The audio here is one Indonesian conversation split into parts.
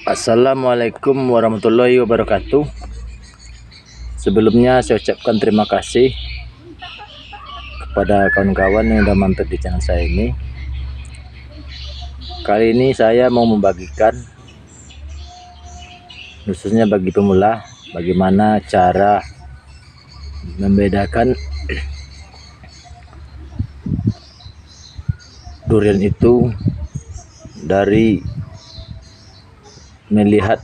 Assalamualaikum warahmatullahi wabarakatuh. Sebelumnya saya ucapkan terima kasih kepada kawan-kawan yang sudah mampir di channel saya ini. Kali ini saya mau membagikan, khususnya bagi pemula, bagaimana cara membedakan durian itu dari melihat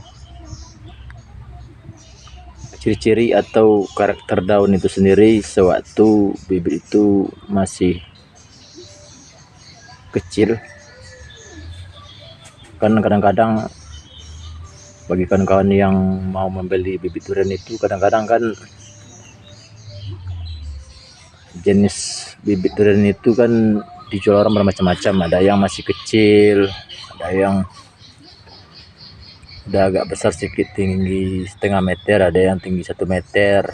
ciri-ciri atau karakter daun itu sendiri sewaktu bibit itu masih kecil. Kan kadang-kadang bagi kawan-kawan yang mau membeli bibit durian itu, kadang-kadang kan jenis bibit durian itu kan dijual orang bermacam-macam. Ada yang masih kecil, ada yang udah agak besar sedikit, tinggi setengah meter, ada yang tinggi 1 meter,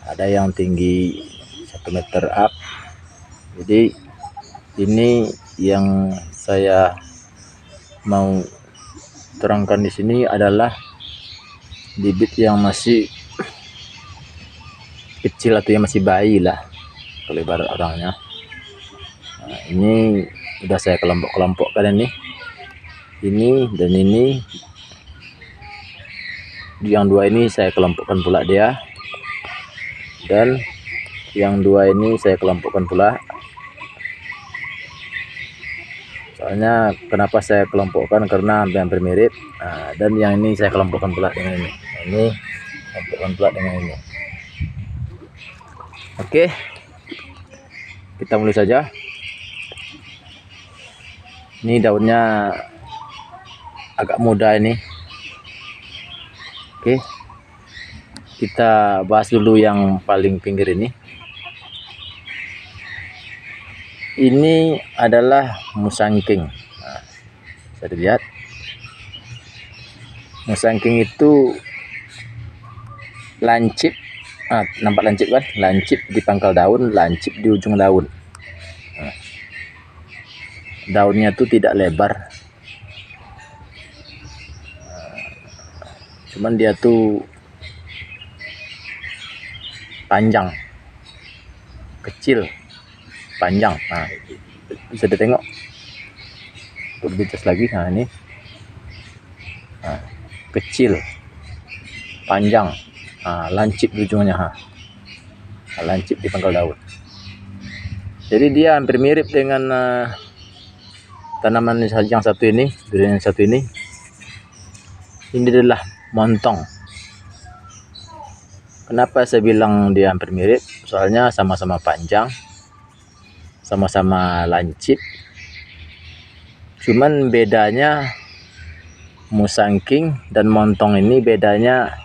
ada yang tinggi 1 meter up. Jadi ini yang saya mau terangkan di sini adalah bibit yang masih kecil atau yang masih bayi lah kalau ibarat orangnya. Nah, ini udah saya kelompok-kelompokkan ini dan ini. Yang dua ini saya kelompokkan pula dia, dan yang dua ini saya kelompokkan pula. Soalnya kenapa saya kelompokkan, karena hampir mirip. Nah, dan yang ini saya kelompokkan pula dengan ini kelompokkan pula dengan ini. Oke, kita mulai saja. Ini daunnya agak muda ini. Oke, kita bahas dulu yang paling pinggir ini. Ini adalah musangking. Nah, bisa dilihat, musangking itu lancip. Nampak lancip kan? Lancip di pangkal daun, lancip di ujung daun. Nah, daunnya tuh tidak lebar, cuman dia tuh panjang, kecil, panjang. Nah, bisa ditengok lebih jelas lagi. Nah, ini kecil, panjang, lancip di ujungnya, lancip di pangkal daun. Jadi dia hampir mirip dengan tanaman yang satu ini, durian yang satu ini. Ini adalah montong. Kenapa saya bilang dia hampir mirip? Soalnya sama-sama panjang, sama-sama lancip. Cuman bedanya musangking dan montong ini bedanya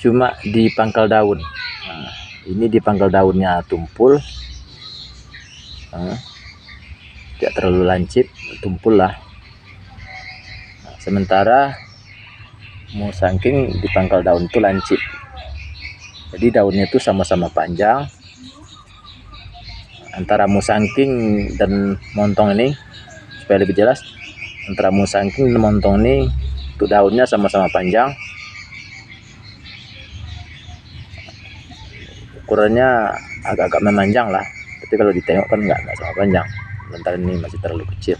cuma di pangkal daun. Nah, ini di pangkal daunnya tumpul, tidak terlalu lancip, tumpul lah. Nah, sementara musangking di pangkal daun itu lancip. Jadi daunnya itu sama-sama panjang. Antara musangking dan montong ini, supaya lebih jelas, antara musangking dan montong ini untuk daunnya sama-sama panjang. Ukurannya agak-agak memanjang lah, tapi kalau ditengok kan nggak sama panjang, lantaran ini masih terlalu kecil.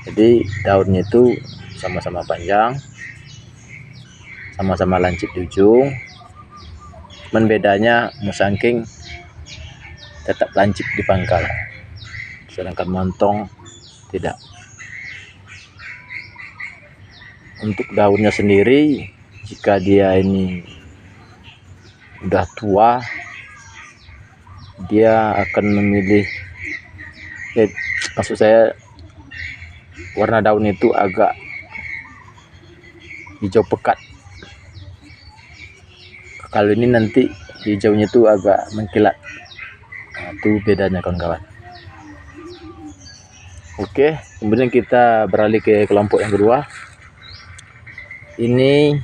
Jadi daunnya itu sama-sama panjang, sama-sama lancip di ujung. Cuman bedanya musangking tetap lancip di pangkal, sedangkan montong tidak. Untuk daunnya sendiri, jika dia ini udah tua, dia akan memilih, maksud saya warna daun itu agak hijau pekat. Kalau ini nanti hijaunya itu agak mengkilat. Nah, itu bedanya kawan-kawan. Oke, kemudian kita beralih ke kelompok yang kedua. Ini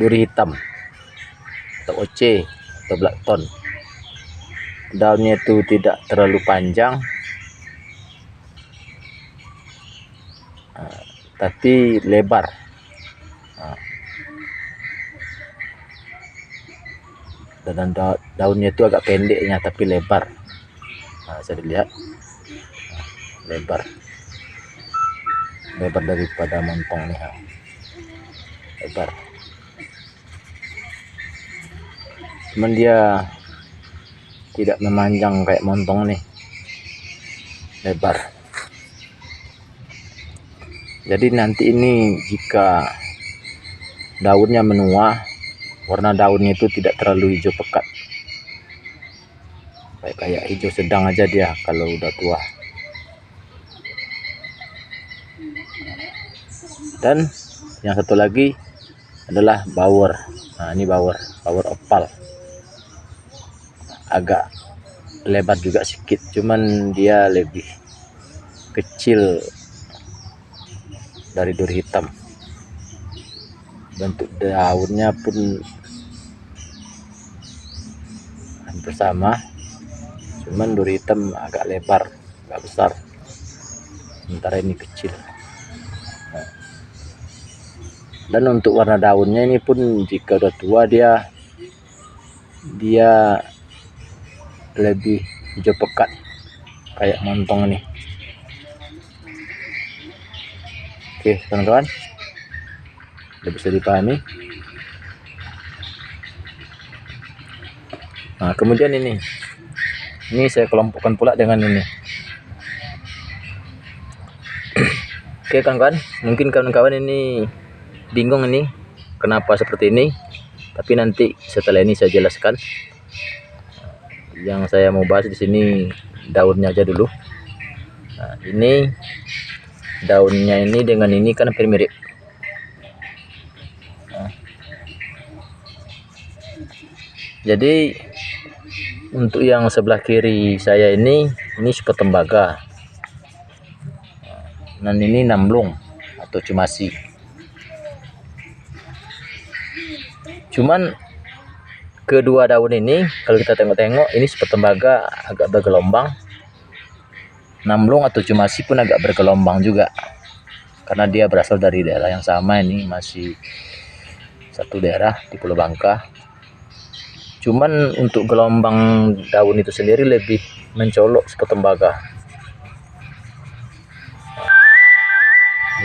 duri hitam atau OC atau blackthorn. Daunnya itu tidak terlalu panjang, tapi lebar. Dan daunnya itu agak pendeknya tapi lebar. Bisa dilihat, lebar daripada montong nih, lebar. Cuman dia tidak memanjang kayak montong nih, lebar. Jadi nanti ini jika daunnya menua, warna daunnya itu tidak terlalu hijau pekat, kayak hijau sedang aja dia kalau udah tua. Dan yang satu lagi adalah bower. Nah, ini bower opal, agak lebar juga sedikit, cuman dia lebih kecil dari duri hitam. Bentuk daunnya pun hampir sama, cuman duri hitam agak lebar, agak besar, sementara ini kecil. Dan untuk warna daunnya ini pun jika udah tua dia lebih hijau pekat kayak montong ini. Oke teman-teman, udah bisa dipahami. Nah kemudian ini saya kelompokkan pula dengan ini. Oke kawan-kawan, mungkin kawan-kawan ini bingung ini kenapa seperti ini, tapi nanti setelah ini saya jelaskan. Yang saya mau bahas di sini daunnya aja dulu. Nah, ini daunnya ini dengan ini kan hampir mirip. Nah, jadi untuk yang sebelah kiri saya ini super tembaga, dan ini namlung atau cumasi. Cuman kedua daun ini kalau kita tengok-tengok ini super tembaga agak bergelombang, namlung atau cumasi pun agak bergelombang juga, karena dia berasal dari daerah yang sama, ini masih satu daerah di Pulau Bangka. Cuman untuk gelombang daun itu sendiri lebih mencolok super tembaga.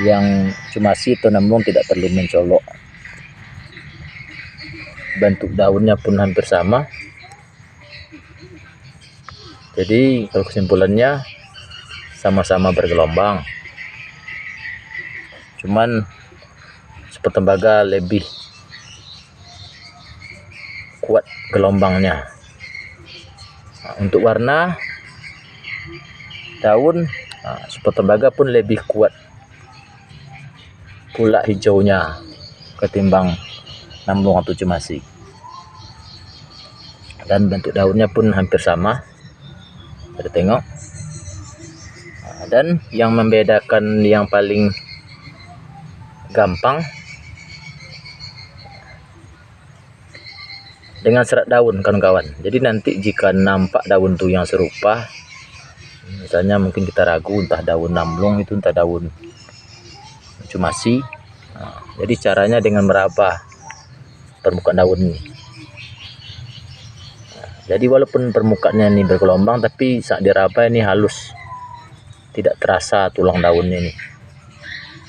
Yang cumasi atau namlung tidak terlalu mencolok. Bentuk daunnya pun hampir sama. Jadi kalau kesimpulannya sama-sama bergelombang, cuman super tembaga lebih kuat gelombangnya. Nah, untuk warna daun, super tembaga pun lebih kuat pula hijaunya ketimbang namlung atau cumasi. Dan bentuk daunnya pun hampir sama, kita tengok. Dan yang membedakan yang paling gampang dengan serat daun kawan-kawan. Jadi nanti jika nampak daun tuh yang serupa, misalnya mungkin kita ragu entah daun namlung itu entah daun cumasi. Nah, jadi caranya dengan meraba permukaan daun ini. Nah, jadi walaupun permukaannya ini bergelombang, tapi saat diraba ini halus, tidak terasa tulang daunnya ini.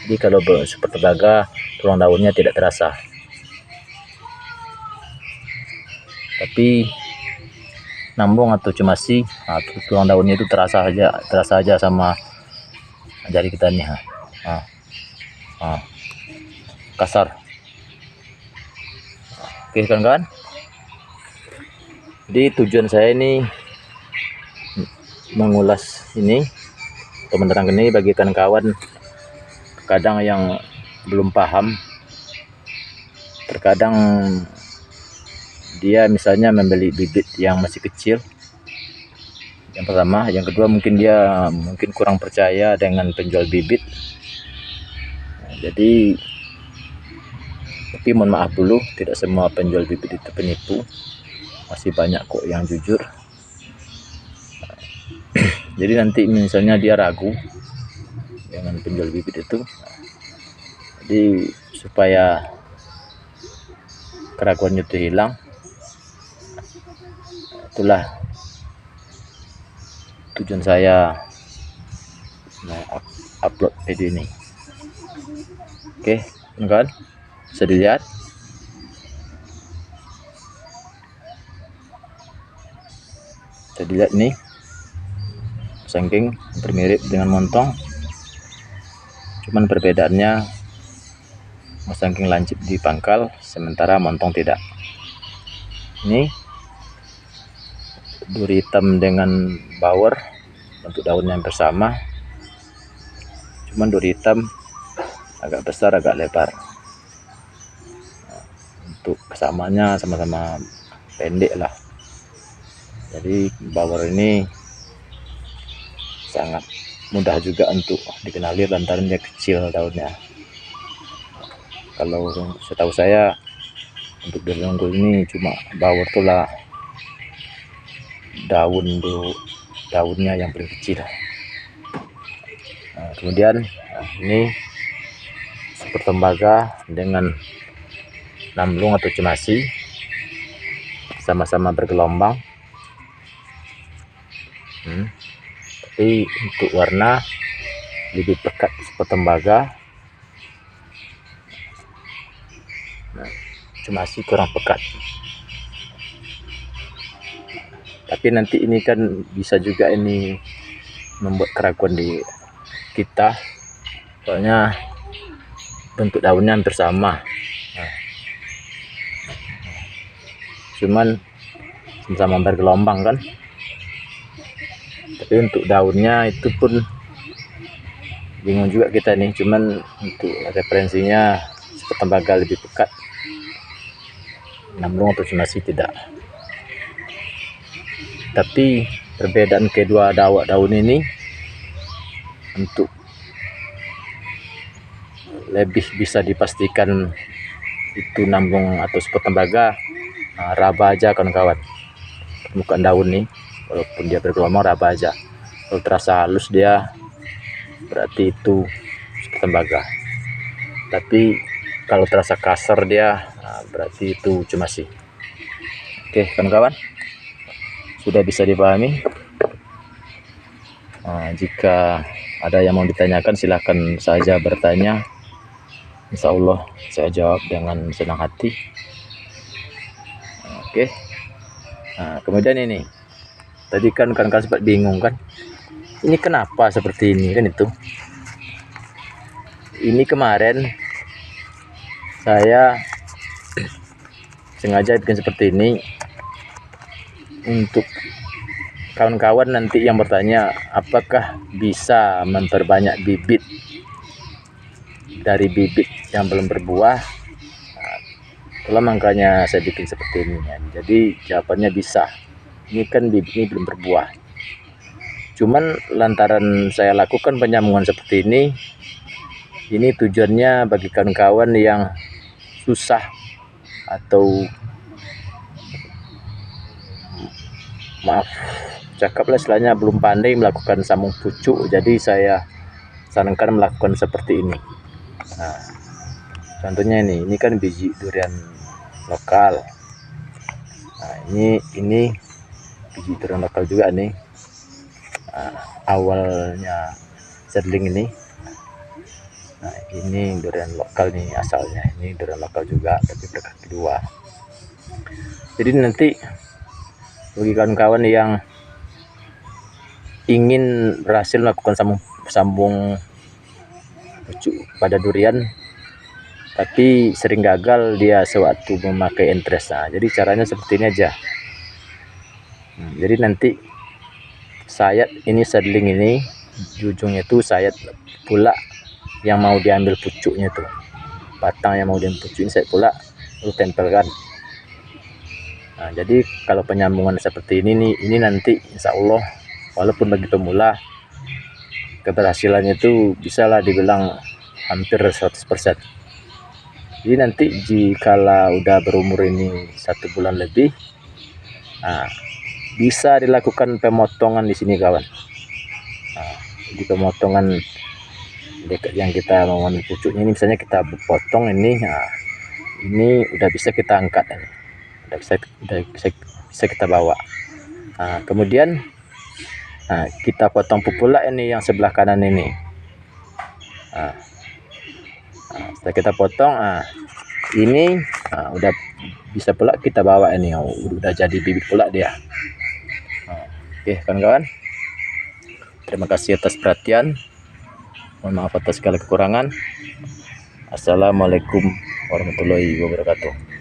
Jadi kalau super tembaga tulang daunnya tidak terasa, tapi namlung atau cumasi, tulang daunnya itu terasa aja sama jari kita nih. Kasar. Oke kawan-kawan, jadi tujuan saya ini mengulas ini atau menerangkan ini bagi kawan-kawan kadang yang belum paham. Terkadang dia misalnya membeli bibit yang masih kecil, yang pertama. Yang kedua mungkin dia kurang percaya dengan penjual bibit. Jadi tapi mohon maaf dulu, tidak semua penjual bibit itu penipu, masih banyak kok yang jujur. Jadi nanti misalnya dia ragu dengan penjual bibit itu. Jadi supaya keraguannya itu hilang, itulah tujuan saya upload video ini. Oke kawan-kawan, bisa dilihat nih, sangking bermirip dengan montong, cuman perbedaannya sangking lancip di pangkal sementara montong tidak. Ini duri hitam dengan bower untuk daunnya yang bersama, cuman duri hitam agak besar agak lebar. Untuk kesamaannya sama-sama pendek lah. Jadi bower ini sangat mudah juga untuk dikenali lantaran dia kecil daunnya. Kalau setahu saya untuk duri unggul ini cuma bower itulah daunnya yang paling kecil. Kemudian ini super tembaga dengan namlung atau cemasi sama-sama bergelombang. Tapi untuk warna lebih pekat super tembaga, cemasi kurang pekat. Tapi nanti ini kan bisa juga ini membuat keraguan di kita, soalnya bentuk daunnya hampir sama. Cuman sama bergelombang kan. Tapi untuk daunnya itu pun bingung juga kita nih, cuman untuk referensinya super tembaga lebih pekat, namlung atau cemasi tidak. Tapi perbedaan kedua daun ini untuk lebih bisa dipastikan itu namlung atau super tembaga, raba aja kawan-kawan permukaan daun nih, walaupun dia bergelombang raba aja. Kalau terasa halus dia berarti itu super tembaga, tapi kalau terasa kasar dia berarti itu cemasi. Oke kawan-kawan, sudah bisa dipahami. Jika ada yang mau ditanyakan silahkan saja bertanya, insya Allah saya jawab dengan senang hati. Oke. Kemudian ini tadi kan sempat bingung kan, ini kenapa seperti ini kan. Itu ini kemarin saya sengaja bikin seperti ini untuk kawan-kawan nanti yang bertanya apakah bisa memperbanyak bibit dari bibit yang belum berbuah. Itulah makanya saya bikin seperti ini ya. Jadi jawabannya bisa. Ini kan bibit ini belum berbuah. Cuman lantaran saya lakukan penyambungan seperti ini tujuannya bagi kawan-kawan yang susah atau cakaplah istilahnya belum pandai melakukan sambung pucuk. Jadi saya sarankan melakukan seperti ini. Contohnya ini kan biji durian lokal. Ini biji durian lokal juga nih. Awalnya seedling ini. Ini durian lokal nih asalnya. Ini durian lokal juga tapi berkaki dua. Jadi nanti bagi kawan-kawan yang ingin berhasil melakukan sambung pucuk pada durian tapi sering gagal dia sewaktu memakai entres. Jadi caranya seperti ini aja. Jadi nanti sayat ini seedling ini di ujungnya itu sayat pula yang mau diambil pucuknya tuh, batang yang mau diambil pucuknya sayat pula lalu tempelkan. Jadi kalau penyambungan seperti ini nanti insya Allah walaupun bagi pemula keberhasilannya itu bisalah dibilang hampir 100%. Jadi nanti jikalau udah berumur ini 1 bulan lebih, bisa dilakukan pemotongan di sini kawan. Di pemotongan dekat yang kita mau ambil pucuknya ini, misalnya kita potong ini, nah, ini udah bisa kita angkat ini, udah bisa kita bawa. Nah, kemudian kita potong pula ini yang sebelah kanan ini. Setelah kita potong, ini udah bisa pula kita bawa ini, udah jadi bibit pula dia. Oke kawan-kawan, terima kasih atas perhatian, mohon maaf atas segala kekurangan. Assalamualaikum warahmatullahi wabarakatuh.